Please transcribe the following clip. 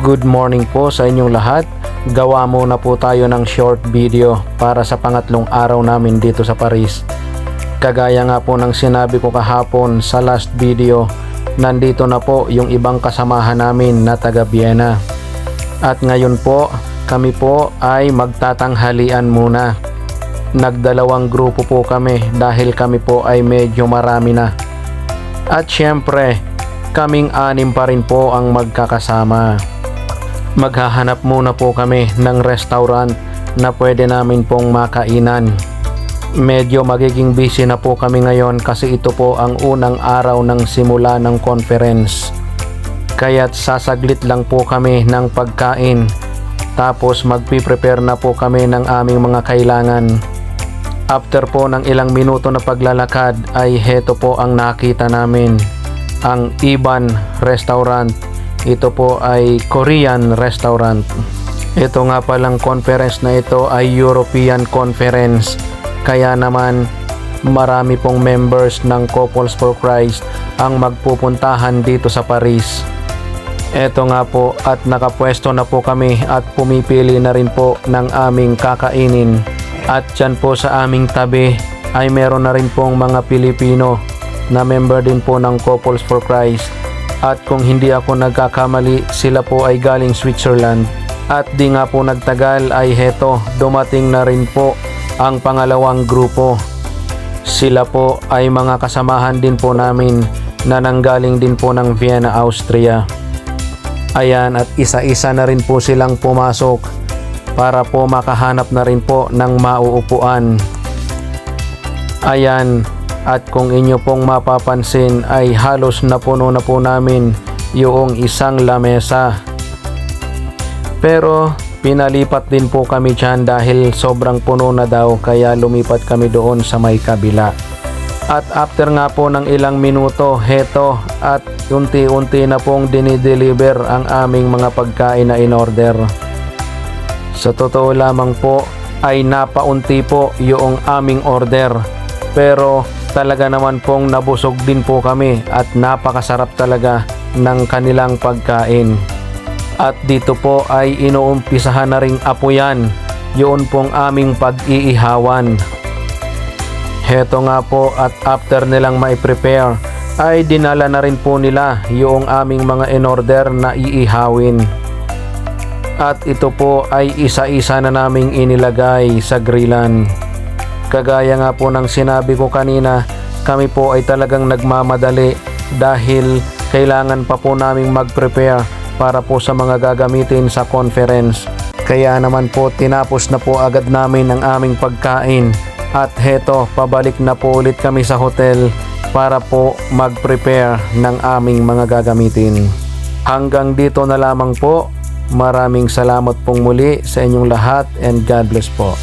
Good morning po sa inyong lahat. Gawa muna po tayo ng short video para sa pangatlong araw namin dito sa Paris. Kagaya nga po ng sinabi ko kahapon sa last video, nandito na po yung ibang kasamahan namin na taga Vienna. At ngayon po, kami po ay magtatanghalian muna. Nagdalawang grupo po kami dahil kami po ay medyo marami na. At syempre, kaming anim pa rin po ang magkakasama. Maghahanap muna po kami ng restaurant na pwede namin pong makainan. Medyo magiging busy na po kami ngayon kasi ito po ang unang araw ng simula ng conference. Kaya't sasaglit lang po kami ng pagkain. Tapos magpiprepare na po kami ng aming mga kailangan. After po ng ilang minuto na paglalakad ay heto po ang nakita namin. Ang Iban Restaurant. Ito po ay Korean restaurant. Ito nga palang conference na ito ay European Conference. Kaya naman marami pong members ng Couples for Christ ang magpupuntahan dito sa Paris. Ito nga po at nakapwesto na po kami at pumipili na rin po ng aming kakainin. At dyan po sa aming tabi ay meron na rin pong mga Pilipino na member din po ng Couples for Christ. At kung hindi ako nagkakamali, sila po ay galing Switzerland. At di nga po nagtagal ay heto, dumating na rin po ang pangalawang grupo. Sila po ay mga kasamahan din po namin na nanggaling din po ng Vienna, Austria. Ayan, at isa-isa na rin po silang pumasok para po makahanap na rin po ng mauupuan. Ayan. At kung inyo pong mapapansin ay halos napuno na po namin yung isang lamesa. Pero pinalipat din po kami dyan dahil sobrang puno na daw kaya lumipat kami doon sa may kabila. At after nga po ng ilang minuto, heto at unti-unti na pong dinideliver ang aming mga pagkain na in-order. Sa totoo lamang po ay napaunti po yung aming order. Pero talaga naman pong nabusog din po kami at napakasarap talaga ng kanilang pagkain. At dito po ay inuumpisahan na ring apuyan yun pong aming pag-iihawan. Heto nga po at after nilang mai-prepare ay dinala na rin po nila yung aming mga in-order na iihawin. At ito po ay isa-isa na naming inilagay sa grillan. Kagaya nga po ng sinabi ko kanina, kami po ay talagang nagmamadali dahil kailangan pa po naming mag-prepare para po sa mga gagamitin sa conference. Kaya naman po tinapos na po agad namin ang aming pagkain at heto, pabalik na po ulit kami sa hotel para po mag-prepare ng aming mga gagamitin. Hanggang dito na lamang po. Maraming salamat pong muli sa inyong lahat and God bless po.